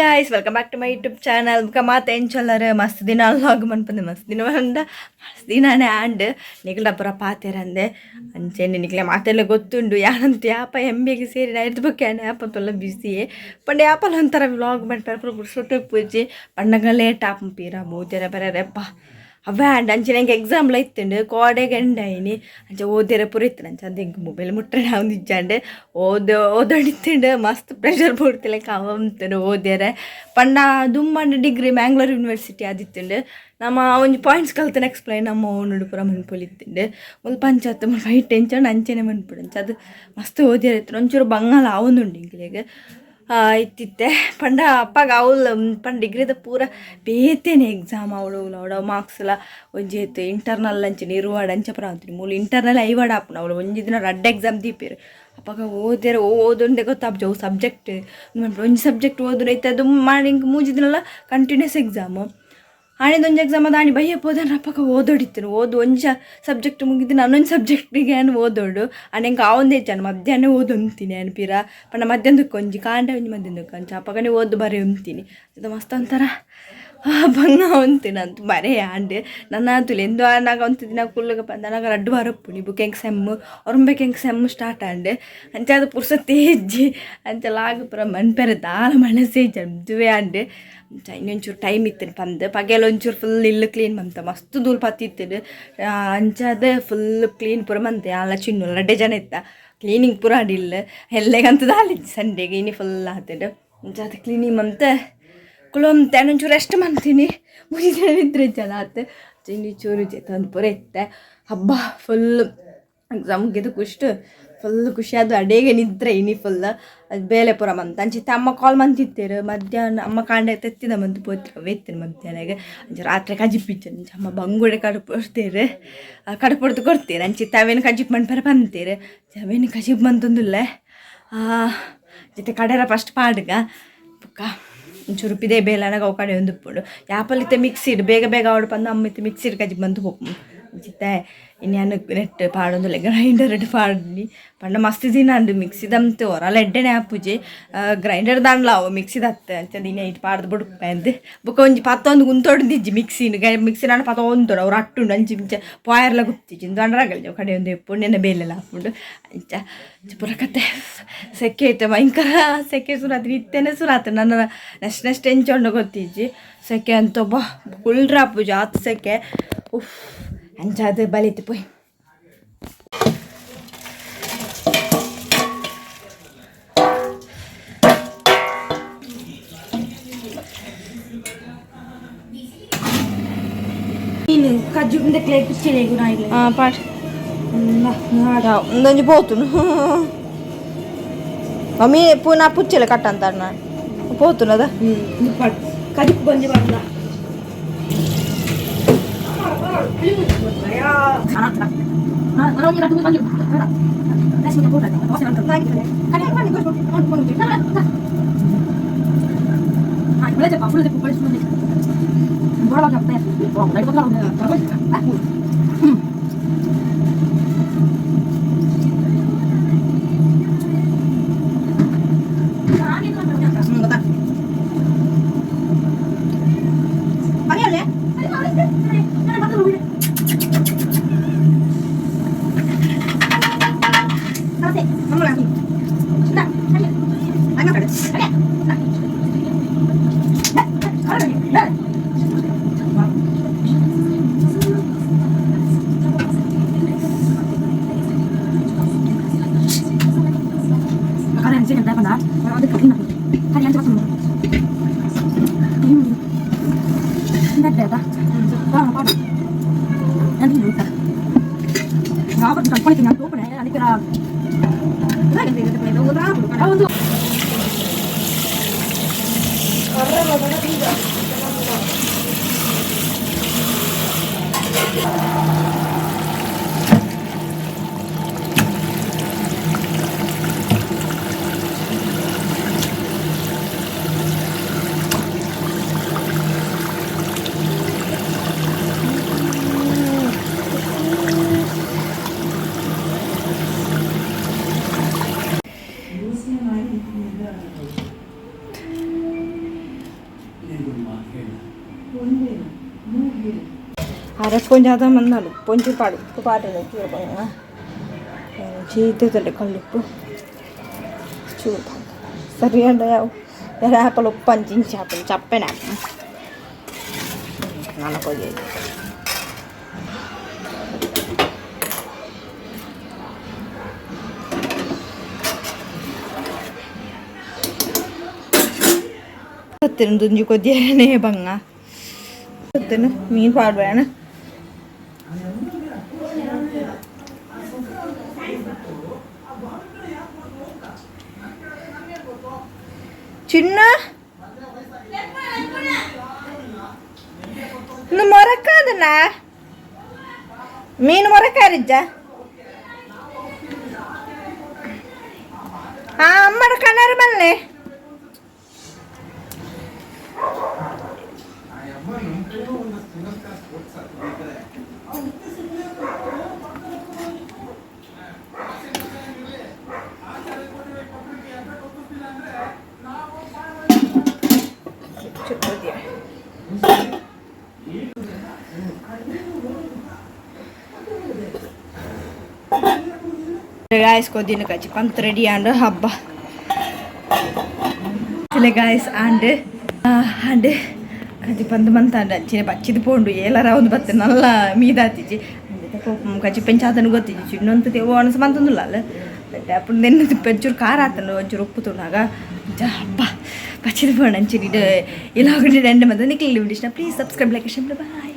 guys, welcome back to my YouTube channel. Kamate enchallare mast dina vlog manpande mast dina vanda mast dinane and nikla pura paaterande ಅಂಚೆನೆ ನಿಕ್ಲೆ ಮಾತೆಲ್ಲ ಗೊತ್ತುಂಡು ಯಾನಂತ ಯಾಪ ಎಂಬಿಗೆ ಸೇರಿ ನಾ ಇರ್ದು ಬಗ್ಗೆ ಯಾಪತ್ತಲ್ಲ ಬಿಸಿಯೇ ಪಂಡೆ ಯಾಪಲ್ಲ ಒಂಥರ vlog ಮಾಡ್ತಾರೆ ಪುರ ಸುಟ್ಟು ಪೂಜೆ ಪಂಡಗ ಲೇಟ್ ಆಪಂಪೀರ ಮೂತೆರ ಬರರೆಪ್ಪ ಅವೇ ಅಂಡ್ ಅಂಚೆ ನಂಗೆ ಎಕ್ಸಾಮ್ಲ ಇತ್ತುಂಡು ಕೋಡೆಗೆ ಎಂಡಾಯಿನಿ ಅಂಚೆ ಓದಿರ ಪುರ ಇತ್ತು ನಂಚೆ ಅದು ಹಿಂಗೆ ಮೊಬೈಲ್ ಮುಟ್ಟೆ ನಾವು ನಿಜ್ಜಾಂಡೆ ಓದೋಡಿತ್ತುಂಡು ಮಸ್ತ್ ಪ್ರೆಷರ್ ಪೂಡ್ತಿಲ್ಲ ಕಾವಂತುಂಡು ಓದ್ಯಾರ ಪಂಡ ದುಮ್ಮಂಡು ಡಿಗ್ರಿ ಮ್ಯಾಂಗ್ಳೂರ್ ಯೂನಿವರ್ಸಿಟಿ ಆದಿತ್ತುಂಡು ನಮ್ಮ ಒಂಜಿ ಪಾಯಿಂಟ್ಸ್ ಕಲ್ತನ ಎಕ್ಸ್ಪ್ಲೈನ್ ನಮ್ಮ ಓನುಡು ಪೂರ ಮನ್ಪೊಲಿತ್ತುಂಡು ಒಂದು ಪಂಚಾಯತ್ ಫೈಟ್ ಟೆನ್ಷನ್ ಅಂಚೆನೆ ಮನ್ಪುಡು ಅಂಚೆ ಅದು ಮಸ್ತ್ ಓದ್ಯಾರ ಇತ್ತು ಒಂಚೂರು ಬಂಗಾಲ ಆವೊಂದುಂಡು ಇಂಗ್ಲಿಗೆ ಇತ್ತಿತ್ತೆ ಪಂಡ ಅಪ್ಪಗ ಅವಳು ಪಂಡ ಡಿಗ್ರಿದ ಪೂರ ಬೇತೇನೆ ಎಕ್ಸಾಮ್ ಅವಳು ಮಾರ್ಕ್ಸ್ಲ ಒಂಜಿ ಇಂಟರ್ನಲ್ ಅಂಚೆ ನಿರ್ವಾಡ ಅಂಚೆ ಪುರ ಅಂತೀನಿ ಮೂಲ ಇಂಟರ್ನಲ್ ಐವಾಡ ಆಪುನ ಅವಳು ಒಂಜಿ ದಿನ ರಡ್ಡ ಎಕ್ಸಾಮ್ ದೀಪೇರು ಅಪ್ಪಾಗ ಓದೊಂದೇ ಗೊತ್ತಾಪ್ಜ ಅವು ಸಬ್ಜೆಕ್ಟ್ ಒಂಜಿ ಸಬ್ಜೆಕ್ಟ್ ಓದ್ರು ಐತೆ ಅದು ಮಾಡಿ ಹಿಂಗೆ ಮೂಜಿ ದಿನಲ್ಲ ಕಂಟಿನ್ಯೂಸ್ ಎಕ್ಸಾಮು ಆಣಿದೊಂದು ಎಕ್ಸಾಮ್ ಅದು ಆಣಿ ಬಯ್ಯಪ್ಪ ಹೋದ್ರೆ ಅಪ್ಪಗ ಓದೋಡಿತ್ತು ಒಂಜಿ ಸಬ್ಜೆಕ್ಟ್ ಮುಗಿದು ನಾನೊಂದು ಸಬ್ಜೆಕ್ಟಿಗೆ ಏನು ಓದೋಡು ಆನೆಂಗೆ ಆವೊಂದೇ ಜಾನ ಮಧ್ಯಾಹ್ನ ಓದೊಂತೀನಿ ಅನ್ಪಿರ ಪಂಡ ಮಧ್ಯಾಹ್ನಕ್ಕೆ ಒಂಜಿ ಕಾಂಡ ಒಂಜಿ ಮಧ್ಯಾಹ್ನಕ್ಕೆ ಅಂಚ ಅಪ್ಪಗನೇ ಓದು ಬರೀ ಉಂತೀನಿ ಅದು ಮಸ್ತ್ ಒಂಥರ ಬಂಗ ಅಂತೀನಿ ಅಂತ ಬರೇ ಆಂಡ್ ನನ್ನ ತುಲಿ ಎಂದು ನಾಗ ಒಂತಿದ್ದ ಕುಲ್ಲಗಪ್ಪ ನನಗೆ ರಡ್ಡು ಬರಪ್ಪುಣಿ ಬುಕ್ ಹೆಂಗೆ ಸೆಮ್ಮು ಅವ್ರಂಬೇಕು ಹೆಂಗೆ ಸೆಮ್ಮು ಸ್ಟಾರ್ಟ್ ಆಂಡೆ ಅಂಚೆ ಅದು ಪುರ್ಸತ್ತೆ ಹೆಜ್ಜಿ ಅಂಚೆಲ್ಲ ಪುರ ಮನ್ಪೆರೆ ದಾಲ ಮನಸ್ಸೇ ಜಡ್ದುವೆ ಆಂಡೆ ಇನ್ನೊಂಚೂರು ಟೈಮ್ ಇತ್ತು ಪಂದು ಪಗೆಲ್ಲ ಒಂಚೂರು ಫುಲ್ ಇಲ್ಲು ಕ್ಲೀನ್ ಬಂತ ಮಸ್ತ್ ಧೂಳು ಪತ್ತಿತ್ತು ಅಂಚದೆ ಫುಲ್ ಕ್ಲೀನ್ ಪೂರ ಬಂತೆ ಅಲ್ಲ ಚಿನ್ನು ರಡ್ಡೆ ಜನ ಇತ್ತ ಕ್ಲೀನಿಂಗ್ ಪೂರ ಅಡಿಲ್ಲ ಎಲ್ಲೆಗಂತದ ಅಲ್ಲಿದ್ದು ಸಂಡೆಗೆ ಇನ್ನು ಫುಲ್ ಆತಡು ಅಂಚೆ ಅದು ಕ್ಲೀನಿಂಗ್ ಬಂತೆ ಕುಲೊಂತೆ ಒಂಚೂರು ರೆಸ್ಟ್ ಮಾಡ್ತೀನಿ ಮುಗಿದ್ರೆ ಜನ ಆತು ಚಿನ್ನಿ ಚೂರು ತಂದು ಪೂರ ಇತ್ತೆ ಹಬ್ಬ ಫುಲ್ ಎಕ್ಸಾಮ್ ಮುಗಿದು ಫುಲ್ ಖುಷಿ ಅದು ಅಡೇಗೆ ನಿದ್ರೆ ಇನಿ ಫುಲ್ ಅದು ಬೇಲೆ ಪುರ ಮಂತ ಅಂಚಿತ್ತೆ ಅಮ್ಮ ಕಾಲ್ ಮಂತಿತ್ತೇರು ಮಧ್ಯಾಹ್ನ ಅಮ್ಮ ಕಾಂಡೆ ತೆತ್ತಿದ ಮಂತು ಪೋತ್ರ ವೇತ್ತೇನೆ ಮಧ್ಯಾಹ್ನಗೆ ಅಂಚೆ ರಾತ್ರಿ ಕಜಿಪಿಚ್ಚು ಅಮ್ಮ ಬಂಗುಡೆ ಕಡುಪಡ್ತೇರು ಕಡುಪಡ್ದು ಕೊಡ್ತೇರು ಅಂಚಿತ್ತೆ ಅವೇನು ಕಜಿಪ್ ಮಣ್ಪರ ಬಂತೇರು ಅವೇನು ಕಜಿಪ್ ಬಂತಂದಿಲ್ಲ ಜೊತೆ ಕಡೆರ ಫಸ್ಟ್ ಪಾಡ್ಗ ಬುಕ್ಕ ಒಂಚೂರು ಪಿದೆ ಬೇಲನಾಗ ಅವು ಕಡೆ ಒಂದು ಪುಡು ಯಾಪಲ್ಲಿತ್ತೆ ಮಿಕ್ಸಿಡ್ ಬೇಗ ಅವಡು ಬಂದು ಅಮ್ಮ ಇತ್ತು ಮಿಕ್ಸಿಡ್ ಕಜಿಪ್ ಬಂದು ಹೋಗಿ ಅಂಚಿತ್ತೆ ಇನ್ನು ನೆಟ್ ಪಾಡೊಂದುಲ್ಲ ಗ್ರೈಂಡರ್ ಪಾಡಿ ಪಂಡ ಮಸ್ತ್ ದಿನ ಅಂಡು ಮಿಕ್ಸಿದಂತು ಹೊರಲ್ಲ ಎಡ್ಡೆನೆ ಆಪುಜಿ ಗ್ರೈಂಡರ್ ದಾಂಡ್ಲ ಅವು ಮಿಕ್ಸಿದ ಹತ್ತೆ ಅಂಚೆ ದಿನ ಇಟ್ಟು ಪಾಡ್ದು ಬುಡುಪ ಅಂದು ಬುಕ್ಕ ಒಂಜಿ ಪತ್ತೊಂದು ಗುಂತೊಡ್ದಿಜ್ಜಿ ಮಿಕ್ಸಿನ ಪತ್ತ ಒಂದೋಡು ಅವ್ರು ಅಟ್ಟುಂಡು ಅಂಚಿ ಮಿಂಚ ಪಾಯರ್ಲ ಗುಪ್ತಿಜ್ಜಿ ದೊಂಡ್ರಾಗಲ್ಜ ಕಡೆ ಒಂದು ಎಪ್ಪುಂಡೆನ ಬೇಲೆಲ್ಲ ಹಾಕ್ಬಿಟ್ಟು ಅಂಚ ಪುರ ಕತೆ ಸೆಕೆ ಐತೆ ಭಯಂಕರ ಸೆಕೆ ಸುರಾತ್ರಿ ಇತ್ತೇನೆ ಸುರಾತ್ರಿ ನನ್ನ ನೆಕ್ಸ್ಟ್ ಎಂಚೊಂಡು ಗೊತ್ತಿಜ್ಜಿ ಸೆಕೆ ಅಂತ ಬಾ ಕುಳ್ರ ಪೂಜೆ ಆತು ಸೆಕೆ ಉಫ್ ಅಂಚ ಅದು ಬಲಿತು ಪೋಯ್ ಕಜ್ಜು ಕ್ಲೇ ಕುಚ್ಚಿಲೆ ಪಾಠ ಒಂದೊಂದು పోతును మమ్మీ నా పుచ్చెల కట్టంతా పోతున్నదా కదిపు కొంచెం పట్ల అరకొంచెం మందాలు పొంచి పాడు ఉప్పు పాటలు చూడకుండా చేతులు కళ్ళుప్పు చూద్దాం సరే అండి చేపలు ఉప్పు అంచి చేపలు చెప్పనా నలకొయ్యేది తుంజు కొద్దిగానే బంగా మీన్ పాడుపోయాను చిన్న నువ్వు మొరక్కాదన్నా మీను మొరక్కారిజ్జా అమ్మడు కన్నారు మళ్ళీ guys kodina kachi pant ready and habba chile guys and kachi pant mantanda chine pachidi pondu ela raundu batte nalla meedatichi kachi penchadanu gottiji chinnontu tevo anas mantundulala appudu nennu pechur karatanu onchuru upputunaga habba pachidi ponanchi ila ogindi rendu madani click please subscribe like share bye.